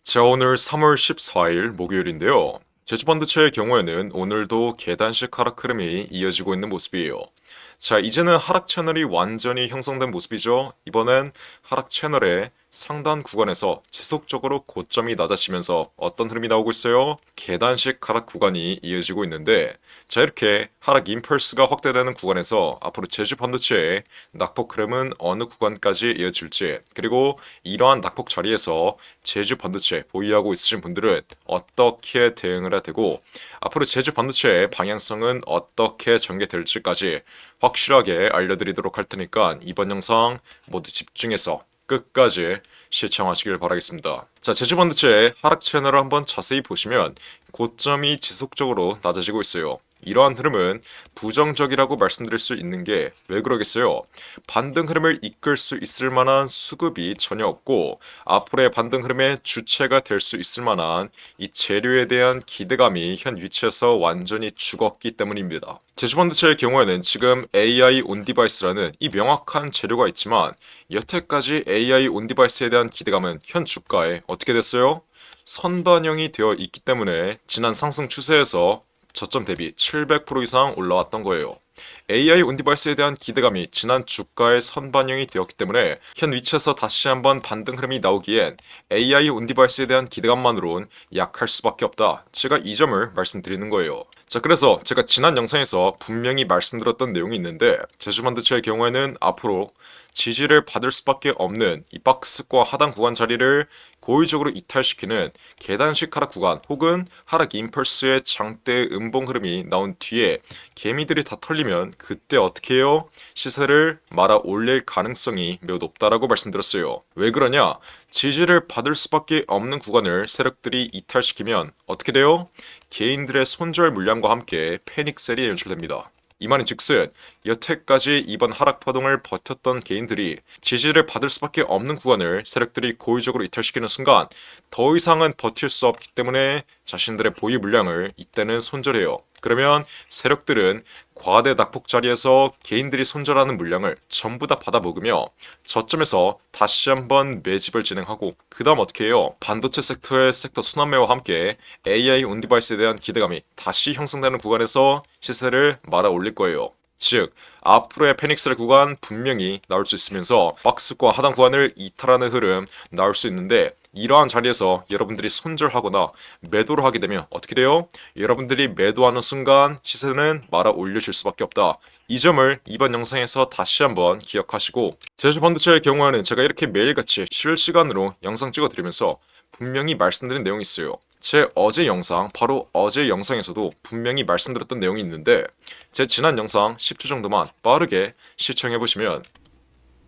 자, 오늘 3월 14일 목요일인데요. 제주반도체의 경우에는 오늘도 계단식 하락 흐름이 이어지고 있는 모습이에요. 자, 이제는 하락 채널이 완전히 형성된 모습이죠. 이번엔 하락 채널의 상단 구간에서 지속적으로 고점이 낮아지면서 어떤 흐름이 나오고 있어요? 계단식 하락 구간이 이어지고 있는데, 자, 이렇게 하락 임펄스가 확대되는 구간에서 앞으로 제주 반도체의 낙폭 흐름은 어느 구간까지 이어질지, 그리고 이러한 낙폭 자리에서 제주 반도체 보유하고 있으신 분들은 어떻게 대응을 해야 되고, 앞으로 제주 반도체의 방향성은 어떻게 전개될지까지 확실하게 알려드리도록 할 테니까 이번 영상 모두 집중해서 끝까지 시청하시길 바라겠습니다. 자, 제주 반도체의 하락 채널을 한번 자세히 보시면 고점이 지속적으로 낮아지고 있어요. 이러한 흐름은 부정적이라고 말씀드릴 수 있는 게 왜 그러겠어요? 반등 흐름을 이끌 수 있을 만한 수급이 전혀 없고 앞으로의 반등 흐름의 주체가 될 수 있을 만한 이 재료에 대한 기대감이 현 위치에서 완전히 죽었기 때문입니다. 제주반도체의 경우에는 지금 AI 온디바이스라는 이 명확한 재료가 있지만 여태까지 AI 온디바이스에 대한 기대감은 현 주가에 어떻게 됐어요? 선반영이 되어 있기 때문에 지난 상승 추세에서 저점 대비 700% 이상 올라왔던 거예요. AI 온디바이스에 대한 기대감이 지난 주가에 선반영이 되었기 때문에 현 위치에서 다시 한번 반등 흐름이 나오기엔 AI 온디바이스에 대한 기대감만으론 약할 수밖에 없다. 제가 이 점을 말씀드리는 거예요. 자, 그래서 제가 지난 영상에서 분명히 말씀드렸던 내용이 있는데 제주반도체의 경우에는 앞으로 지지를 받을 수밖에 없는 이 박스권 하단 구간 자리를 고의적으로 이탈시키는 계단식 하락 구간 혹은 하락 임펄스의 장대 음봉 흐름이 나온 뒤에 개미들이 다 털리면 그때 어떻게 해요? 시세를 말아 올릴 가능성이 매우 높다라고 말씀드렸어요. 왜 그러냐? 지지를 받을 수밖에 없는 구간을 세력들이 이탈시키면 어떻게 돼요? 개인들의 손절 물량과 함께 패닉셀이 연출됩니다. 이 말인 즉슨 여태까지 이번 하락 파동을 버텼던 개인들이 지지를 받을 수밖에 없는 구간을 세력들이 고의적으로 이탈시키는 순간 더 이상은 버틸 수 없기 때문에 자신들의 보유 물량을 이때는 손절해요. 그러면 세력들은 과대 낙폭 자리에서 개인들이 손절하는 물량을 전부 다 받아 먹으며 저점에서 다시 한번 매집을 진행하고 그 다음 어떻게 해요? 반도체 섹터의 섹터 순환매와 함께 AI 온디바이스에 대한 기대감이 다시 형성되는 구간에서 시세를 말아 올릴 거예요. 즉 앞으로의 페닉셀 구간 분명히 나올 수 있으면서 박스과 하단 구간을 이탈하는 흐름 나올 수 있는데 이러한 자리에서 여러분들이 손절하거나 매도를 하게 되면 어떻게 돼요? 여러분들이 매도하는 순간 시세는 말아 올려질 수밖에 없다. 이 점을 이번 영상에서 다시 한번 기억하시고 제주반도체의 경우에는 제가 이렇게 매일같이 실시간으로 영상 찍어드리면서 분명히 말씀드린 내용이 있어요. 제 어제 영상, 바로 어제 영상에서도 분명히 말씀드렸던 내용이 있는데 제 지난 영상 10초 정도만 빠르게 시청해보시면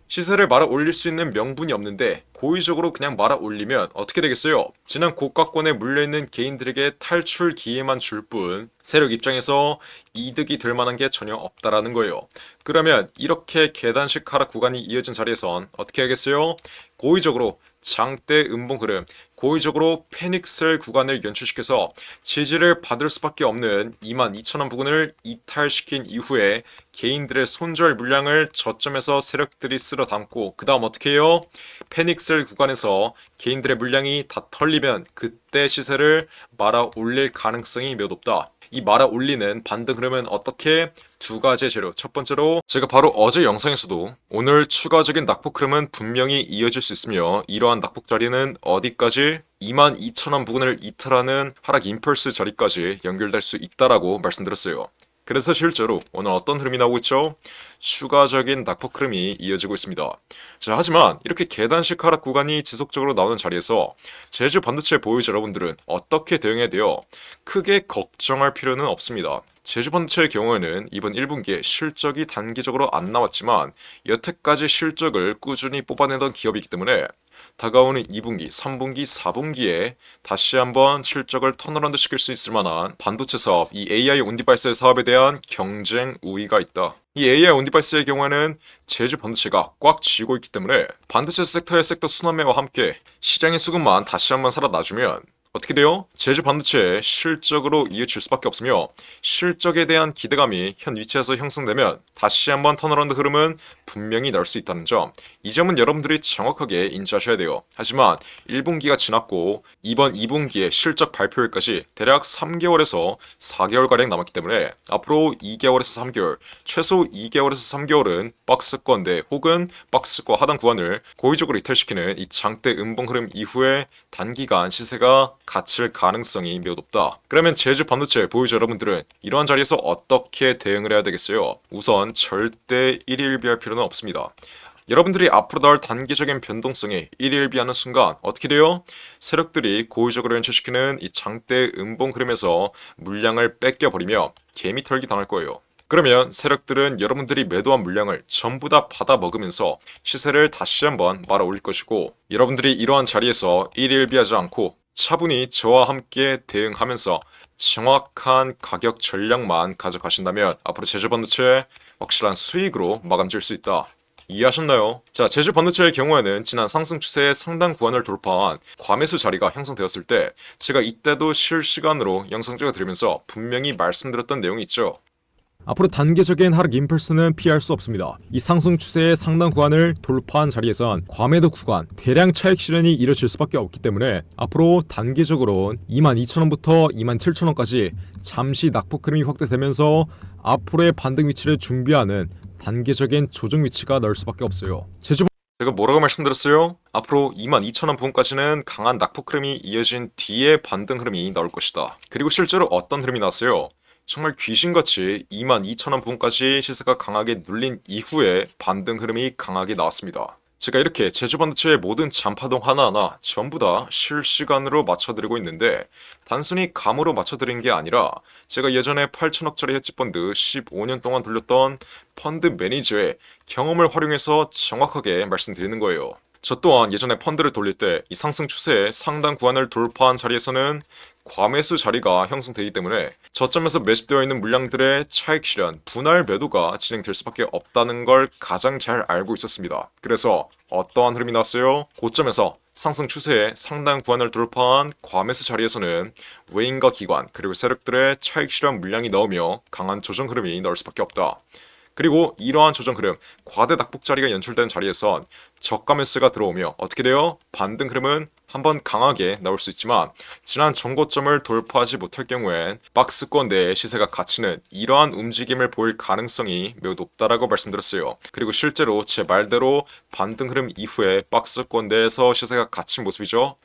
시세를 말아 올릴 수 있는 명분이 없는데 고의적으로 그냥 말아 올리면 어떻게 되겠어요? 지난 고가권에 물려있는 개인들에게 탈출 기회만 줄 뿐 세력 입장에서 이득이 될 만한 게 전혀 없다라는 거예요. 그러면 이렇게 계단식 하락 구간이 이어진 자리에선 어떻게 하겠어요? 고의적으로 장대 음봉 흐름, 고의적으로 패닉셀 구간을 연출시켜서 지지를 받을 수밖에 없는 22,000원 부근을 이탈시킨 이후에 개인들의 손절 물량을 저점에서 세력들이 쓸어 담고 그 다음 어떻게 해요? 패닉셀 구간에서 개인들의 물량이 다 털리면 그때 시세를 말아 올릴 가능성이 매우 높다. 이 말아 올리는 반등 흐름은 어떻게? 두 가지 재료. 첫 번째로 제가 바로 어제 영상에서도 오늘 추가적인 낙폭 흐름은 분명히 이어질 수 있으며 이러한 낙폭 자리는 어디까지? 22,000원 부근을 이탈하는 하락 임펄스 자리까지 연결될 수 있다라고 말씀드렸어요. 그래서 실제로 오늘 어떤 흐름이 나오고 있죠? 추가적인 낙폭 흐름이 이어지고 있습니다. 자, 하지만 이렇게 계단식 하락 구간이 지속적으로 나오는 자리에서 제주 반도체 보유자 여러분들은 어떻게 대응해야 돼요? 크게 걱정할 필요는 없습니다. 제주 반도체의 경우에는 이번 1분기에 실적이 단기적으로 안 나왔지만 여태까지 실적을 꾸준히 뽑아내던 기업이기 때문에 다가오는 2분기, 3분기, 4분기에 다시 한번 실적을 턴어라운드 시킬 수 있을 만한 반도체 사업, 이 AI 온디바이스 사업에 대한 경쟁 우위가 있다. 이 AI 온디바이스의 경우에는 제주 반도체가 꽉 쥐고 있기 때문에 반도체 섹터의 섹터 순환매와 함께 시장의 수급만 다시 한번 살아나주면 어떻게 돼요? 제주 반도체 실적으로 이어질 수밖에 없으며 실적에 대한 기대감이 현 위치에서 형성되면 다시 한번 턴어라운드 흐름은 분명히 날 수 있다는 점, 이 점은 여러분들이 정확하게 인지하셔야 돼요. 하지만 1분기가 지났고 이번 2분기의 실적 발표일까지 대략 3개월에서 4개월가량 남았기 때문에 앞으로 2개월에서 3개월, 최소 2개월에서 3개월은 박스권대 혹은 박스권 하단 구간을 고의적으로 이탈시키는 이 장대 음봉 흐름 이후에 단기간 시세가 갇힐 가능성이 매우 높다. 그러면 제주 반도체 보유자 여러분들은 이러한 자리에서 어떻게 대응을 해야 되겠어요? 우선 절대 일일비할 필요는 없습니다. 여러분들이 앞으로 나올 단기적인 변동성에 일일비하는 순간 어떻게 돼요? 세력들이 고의적으로 연출시키는 이 장대 음봉 흐름에서 물량을 뺏겨버리며 개미털기 당할 거예요. 그러면 세력들은 여러분들이 매도한 물량을 전부 다 받아 먹으면서 시세를 다시 한번 말아 올릴 것이고, 여러분들이 이러한 자리에서 일일비하지 않고 차분히 저와 함께 대응하면서 정확한 가격 전략만 가져가신다면 앞으로 제주 반도체 확실한 수익으로 마감 지을 수 있다. 이해하셨나요? 자, 제주 반도체의 경우에는 지난 상승 추세의 상단 구간을 돌파한 과매수 자리가 형성되었을 때 제가 이때도 실시간으로 영상 찍어드리면서 분명히 말씀드렸던 내용이 있죠. 앞으로 단계적인 하락 임펄스는 피할 수 없습니다. 이 상승 추세의 상단 구간을 돌파한 자리에선 과매도 구간, 대량 차익 실현이 이뤄질 수밖에 없기 때문에 앞으로 단계적으로 22,000원부터 27,000원까지 잠시 낙폭 흐름이 확대되면서 앞으로의 반등 위치를 준비하는 단계적인 조정 위치가 나올 수밖에 없어요. 제가 뭐라고 말씀드렸어요? 앞으로 22,000원 부근까지는 강한 낙폭 흐름이 이어진 뒤에 반등 흐름이 나올 것이다. 그리고 실제로 어떤 흐름이 나왔어요? 정말 귀신같이 22,000원 부근까지 시세가 강하게 눌린 이후에 반등 흐름이 강하게 나왔습니다. 제가 이렇게 제주 반도체의 모든 잔파동 하나하나 전부 다 실시간으로 맞춰드리고 있는데 단순히 감으로 맞춰드린 게 아니라 제가 예전에 8천억짜리 헤지펀드 15년 동안 돌렸던 펀드 매니저의 경험을 활용해서 정확하게 말씀드리는 거예요. 저 또한 예전에 펀드를 돌릴 때 이 상승 추세의 상단 구간을 돌파한 자리에서는 과매수 자리가 형성되기 때문에 저점에서 매집되어 있는 물량들의 차익 실현, 분할 매도가 진행될 수밖에 없다는 걸 가장 잘 알고 있었습니다. 그래서 어떠한 흐름이 나왔어요? 고점에서 상승 추세의 상단 구간을 돌파한 과매수 자리에서는 외인과 기관 그리고 세력들의 차익 실현 물량이 나오며 강한 조정 흐름이 나올 수밖에 없다. 그리고 이러한 조정 흐름, 과대 낙폭 자리가 연출된 자리에선 저가 매수가 들어오며 어떻게 돼요? 반등 흐름은 한번 강하게 나올 수 있지만 지난 전고점을 돌파하지 못할 경우엔 박스권 내에 시세가 갇히는 이러한 움직임을 보일 가능성이 매우 높다라고 말씀드렸어요. 그리고 실제로 제 말대로 반등 흐름 이후에 박스권 내에서 시세가 갇힌 모습이죠.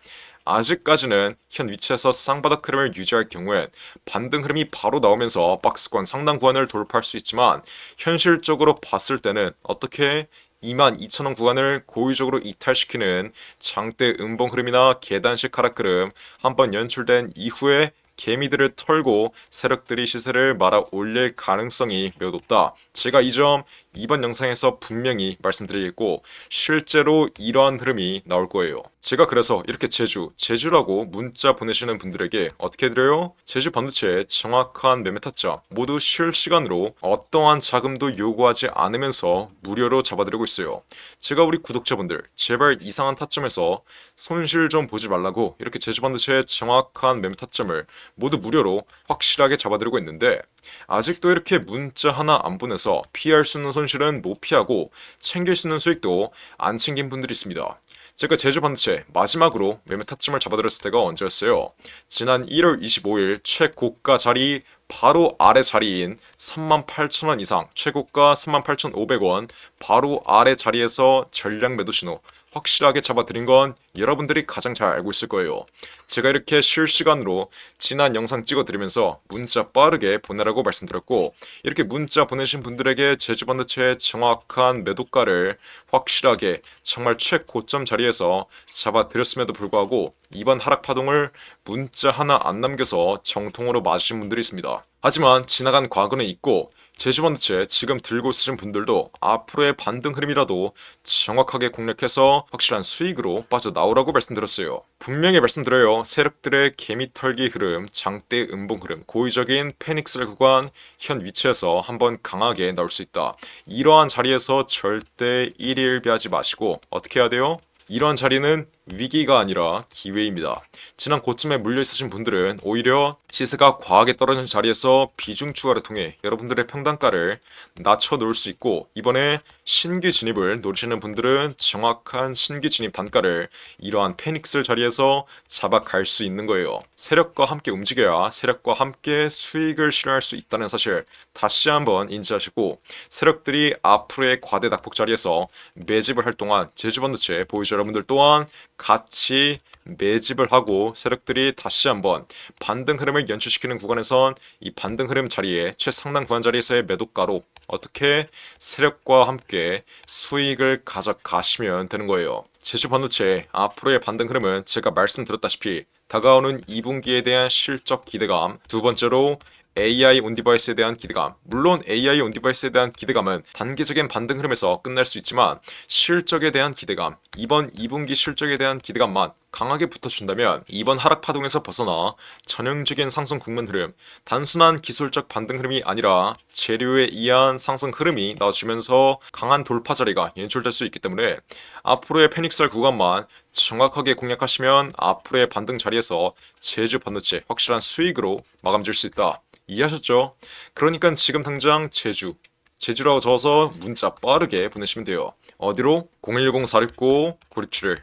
아직까지는 현 위치에서 쌍바닥 흐름을 유지할 경우엔 반등 흐름이 바로 나오면서 박스권 상단 구간을 돌파할 수 있지만 현실적으로 봤을 때는 어떻게 22,000원 구간을 고의적으로 이탈시키는 장대 음봉 흐름이나 계단식 하락 흐름 한번 연출된 이후에 개미들을 털고 세력들이 시세를 말아 올릴 가능성이 매우 높다. 제가 이 점 이번 영상에서 분명히 말씀드리겠고 실제로 이러한 흐름이 나올 거예요. 제가 그래서 이렇게 제주라고 문자 보내시는 분들에게 어떻게 드려요? 제주 반도체의 정확한 매매 타점 모두 실시간으로 어떠한 자금도 요구하지 않으면서 무료로 잡아드리고 있어요. 제가 우리 구독자분들 제발 이상한 타점에서 손실 좀 보지 말라고 이렇게 제주 반도체의 정확한 매매 타점을 모두 무료로 확실하게 잡아드리고 있는데 아직도 이렇게 문자 하나 안 보내서 피할 수 있는 손실은 못 피하고 챙길 수 있는 수익도 안 챙긴 분들이 있습니다. 제가 제주 반도체 마지막으로 매매 타점을 잡아드렸을 때가 언제였어요? 지난 1월 25일 최고가 자리 바로 아래 자리인 38,000원 이상 최고가 38,500원 바로 아래 자리에서 전량 매도 신호 확실하게 잡아드린 건 여러분들이 가장 잘 알고 있을 거예요. 제가 이렇게 실시간으로 지난 영상 찍어드리면서 문자 빠르게 보내라고 말씀드렸고 이렇게 문자 보내신 분들에게 제주 반도체의 정확한 매도가를 확실하게 정말 최고점 자리에서 잡아드렸음에도 불구하고 이번 하락 파동을 문자 하나 안 남겨서 정통으로 맞으신 분들이 있습니다. 하지만 지나간 과거는 있고 제주 반도체 지금 들고 있으신 분들도 앞으로의 반등 흐름이라도 정확하게 공략해서 확실한 수익으로 빠져나오라고 말씀드렸어요. 분명히 말씀드려요. 세력들의 개미털기 흐름, 장대 음봉 흐름, 고의적인 패닉셀 구간 현 위치에서 한번 강하게 나올 수 있다. 이러한 자리에서 절대 일일비하지 마시고 어떻게 해야 돼요? 이러한 자리는 위기가 아니라 기회입니다. 지난 고점에 물려있으신 분들은 오히려 시세가 과하게 떨어진 자리에서 비중 추가를 통해 여러분들의 평단가를 낮춰놓을 수 있고, 이번에 신규 진입을 노리시는 분들은 정확한 신규 진입 단가를 이러한 페닉스 자리에서 잡아갈 수 있는 거예요. 세력과 함께 움직여야 세력과 함께 수익을 실현할 수 있다는 사실 다시 한번 인지하시고, 세력들이 앞으로의 과대 낙폭 자리에서 매집을 할 동안 제주반도체 보유자 여러분들 또한 같이 매집을 하고, 세력들이 다시 한번 반등 흐름을 연출시키는 구간에선 이 반등 흐름 자리에 최상단 구간 자리에서의 매도가로 어떻게 세력과 함께 수익을 가져가시면 되는 거예요. 제주 반도체 앞으로의 반등 흐름은 제가 말씀드렸다시피 다가오는 2분기에 대한 실적 기대감, 두 번째로 AI 온 디바이스에 대한 기대감. 물론 AI 온 디바이스에 대한 기대감은 단기적인 반등 흐름에서 끝날 수 있지만, 실적에 대한 기대감, 이번 2분기 실적에 대한 기대감만 강하게 붙어준다면 이번 하락 파동에서 벗어나 전형적인 상승 국면 흐름, 단순한 기술적 반등 흐름이 아니라 재료에 의한 상승 흐름이 나와주면서 강한 돌파 자리가 연출될 수 있기 때문에 앞으로의 페닉스알 구간만 정확하게 공략하시면 앞으로의 반등 자리에서 제주 반도체 확실한 수익으로 마감 질 수 있다. 이해하셨죠? 그러니까 지금 당장 제주라고 적어서 문자 빠르게 보내시면 돼요. 어디로? 010-469-967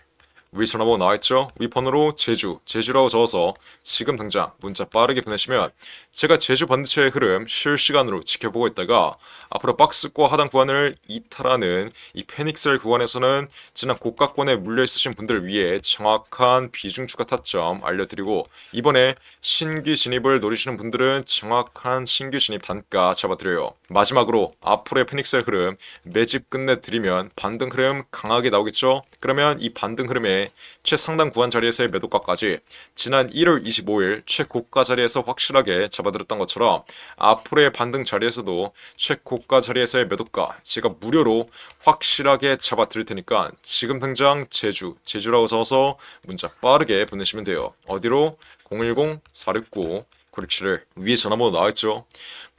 위 전화번호 나와있죠? 위번호로 제주라고 적어서 지금 당장 문자 빠르게 보내시면 제가 제주 반도체의 흐름 실시간으로 지켜보고 있다가 앞으로 박스과 하단 구간을 이탈하는 이 페닉셀 구간에서는 지난 고가권에 물려있으신 분들 위해 정확한 비중 추가 타점 알려드리고, 이번에 신규 진입을 노리시는 분들은 정확한 신규 진입 단가 잡아드려요. 마지막으로 앞으로의 페닉셀 흐름 매집 끝내드리면 반등 흐름 강하게 나오겠죠? 그러면 이 반등 흐름에 최상단 구간 자리에서의 매도가까지 지난 1월 25일 최고가 자리에서 확실하게 잡아들었던 것처럼 앞으로의 반등 자리에서도 최고가 자리에서의 매도가 제가 무료로 확실하게 잡아드릴 테니까 지금 당장 제주라고 적어서 문자 빠르게 보내시면 돼요. 어디로? 010-469-967 위에 전화번호 나와있죠?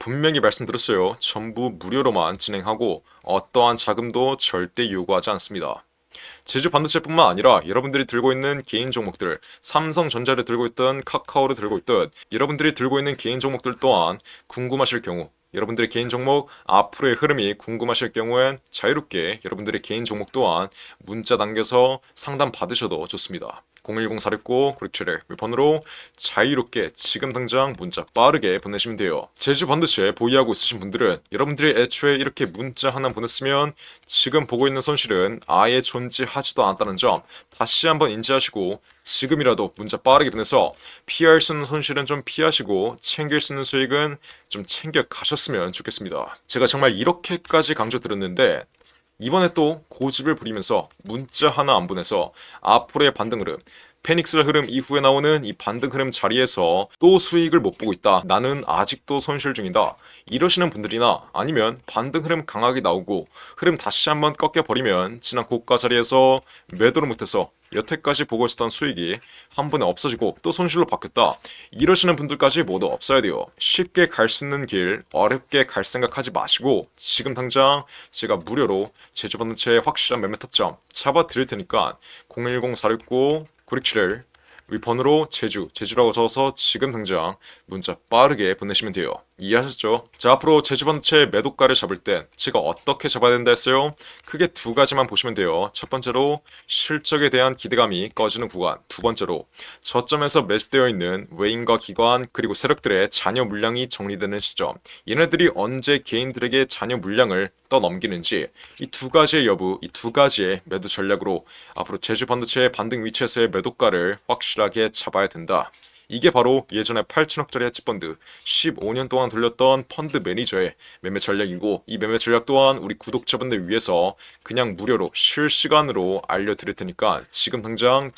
분명히 말씀드렸어요. 전부 무료로만 진행하고 어떠한 자금도 절대 요구하지 않습니다. 제주 반도체뿐만 아니라 여러분들이 들고 있는 개인 종목들, 삼성전자를 들고 있든 카카오를 들고 있든 여러분들이 들고 있는 개인 종목들 또한 궁금하실 경우, 여러분들의 개인 종목 앞으로의 흐름이 궁금하실 경우엔 자유롭게 여러분들의 개인 종목 또한 문자 남겨서 상담 받으셔도 좋습니다. 010-469-967 번호로 자유롭게 지금 당장 문자 빠르게 보내시면 돼요. 제주 반도체 보유하고 있으신 분들은 여러분들이 애초에 이렇게 문자 하나 보냈으면 지금 보고 있는 손실은 아예 존재하지도 않았다는 점 다시 한번 인지하시고, 지금이라도 문자 빠르게 보내서 피할 수 있는 손실은 좀 피하시고 챙길 수 있는 수익은 좀 챙겨 가셨으면 좋겠습니다. 제가 정말 이렇게까지 강조드렸는데 이번에 또 고집을 부리면서 문자 하나 안 보내서 앞으로의 반등 흐름, 페닉스 흐름 이후에 나오는 이 반등 흐름 자리에서 또 수익을 못 보고 있다, 나는 아직도 손실 중이다, 이러시는 분들이나 아니면 반등 흐름 강하게 나오고 흐름 다시 한번 꺾여버리면 지난 고가 자리에서 매도를 못해서 여태까지 보고 있었던 수익이 한 번에 없어지고 또 손실로 바뀌었다, 이러시는 분들까지 모두 없어야 돼요. 쉽게 갈 수 있는 길 어렵게 갈 생각하지 마시고 지금 당장 제가 무료로 제주 반도체의 확실한 매매 타점 잡아드릴 테니까 010-469-967 위번호로 제주라고 적어서 지금 당장 문자 빠르게 보내시면 돼요. 이해하셨죠? 자, 앞으로 제주 반도체 매도가를 잡을 땐 제가 어떻게 잡아야 된다 했어요? 크게 두 가지만 보시면 돼요. 첫 번째로 실적에 대한 기대감이 꺼지는 구간, 두 번째로 저점에서 매집되어 있는 외인과 기관 그리고 세력들의 잔여 물량이 정리되는 시점, 얘네들이 언제 개인들에게 잔여 물량을 떠넘기는지, 이 두 가지의 여부, 이 두 가지의 매도 전략으로 앞으로 제주 반도체의 반등 위치에서의 매도가를 확실하게 잡아야 된다. 이게 바로 예전에 8천억짜리 해치펀드 15년 동안 돌렸던 펀드 매니저의 매매 전략이고, 이 매매 전략 또한 우리 구독자분들 위해서 그냥 무료로 실시간으로 알려드릴 테니까 지금 당장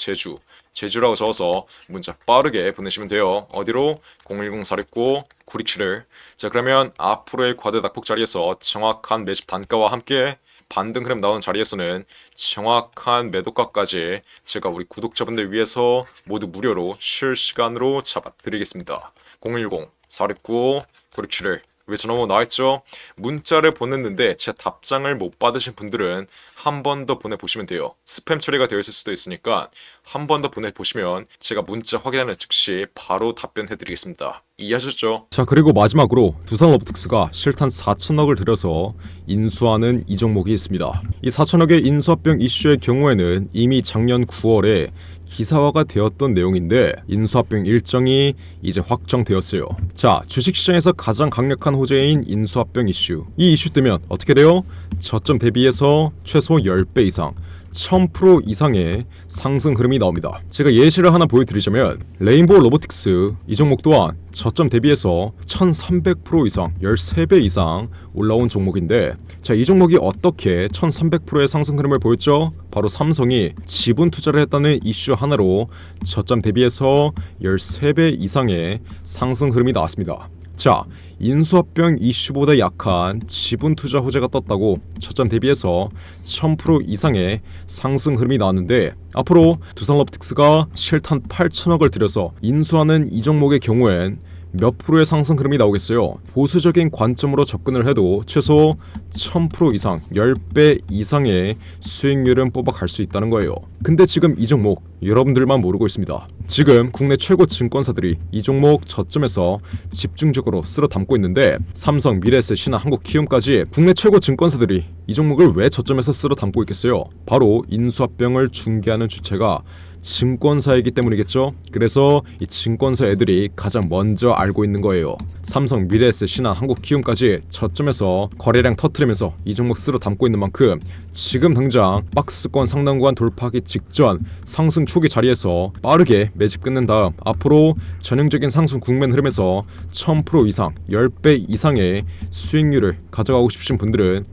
제주라고 적어서 문자 빠르게 보내시면 돼요. 어디로? 010-469-967 자, 그러면 앞으로의 과대 낙폭 자리에서 정확한 매집 단가와 함께 반등 흐름 나오는 자리에서는 정확한 매도가까지 제가 우리 구독자분들 위해서 모두 무료로 실시간으로 잡아드리겠습니다. 010-469-967 왜 전화번호 나와있죠? 문자를 보냈는데 제 답장을 못 받으신 분들은 한 번 더 보내보시면 돼요. 스팸 처리가 되어 있을 수도 있으니까 한 번 더 보내보시면 제가 문자 확인하는 즉시 바로 답변해드리겠습니다. 이해하셨죠? 자, 그리고 마지막으로 두산 로보틱스가 실탄 4천억을 들여서 인수하는 이 종목이 있습니다. 이 4천억의 인수합병 이슈의 경우에는 이미 작년 9월에 기사화가 되었던 내용인데 인수합병 일정이 이제 확정되었어요. 자, 주식시장에서 가장 강력한 호재인 인수합병 이슈. 이 이슈 뜨면 어떻게 돼요? 저점 대비해서 최소 10배 이상 1000% 이상의 상승 흐름이 나옵니다. 제가 예시를 하나 보여드리자면 레인보우 로보틱스 이 종목 또한 저점 대비해서 1300% 이상 13배 이상 올라온 종목인데, 자, 이 종목이 어떻게 1300%의 상승 흐름을 보였죠? 바로 삼성이 지분 투자를 했다는 이슈 하나로 저점 대비해서 13배 이상의 상승 흐름이 나왔습니다. 자, 인수합병 이슈보다 약한 지분 투자 호재가 떴다고 저점 대비해서 1000% 이상의 상승 흐름이 나왔는데, 앞으로 두산 로보틱스가 실탄 8천억을 들여서 인수하는 이 종목의 경우엔 몇 프로의 상승 흐름이 나오겠어요? 보수적인 관점으로 접근을 해도 최소 1000% 이상 10배 이상의 수익률은 뽑아갈 수 있다는 거예요. 근데 지금 이 종목 여러분들만 모르고 있습니다. 지금 국내 최고 증권사들이 이 종목 저점에서 집중적으로 쓸어 담고 있는데, 삼성, 미래에셋, 신한, 한국키움까지 국내 최고 증권사들이 이 종목을 왜 저점에서 쓸어 담고 있겠어요? 바로 인수합병을 중개하는 주체가 증권사이기 때문이겠죠. 그래서 이 증권사 애들이 가장 먼저 알고 있는 거예요. 삼성, 미래에셋, 신한, 한국키움까지 저점에서 거래량 터트리면서 이 종목 쓸어 담고 있는 만큼 지금 당장 박스권 상단 구간 돌파하기 직전 상승 초기 자리에서 빠르게 매집 끝낸 다음 앞으로 전형적인 상승 국면 흐름에서 1000% 이상 10배 이상의 수익률을 가져가고 싶으신 분들은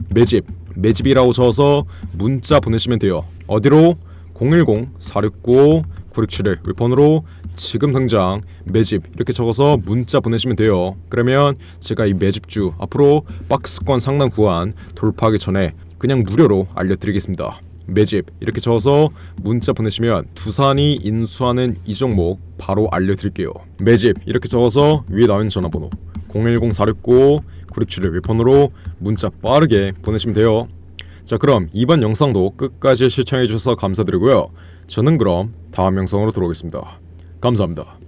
매집이라고 적어서 문자 보내시면 돼요. 어디로? 010-469-9671 윗번호로 지금 당장 매집 이렇게 적어서 문자 보내시면 돼요. 그러면 제가 이 매집주 앞으로 박스권 상단 구간 돌파하기 전에 그냥 무료로 알려드리겠습니다. 매집 이렇게 적어서 문자 보내시면 두산이 인수하는 이 종목 바로 알려드릴게요. 매집 이렇게 적어서 위에 나온 전화번호 010-469-9671 윗번호로 문자 빠르게 보내시면 돼요. 자, 그럼 이번 영상도 끝까지 시청해주셔서 감사드리고요. 저는 그럼 다음 영상으로 돌아오겠습니다. 감사합니다.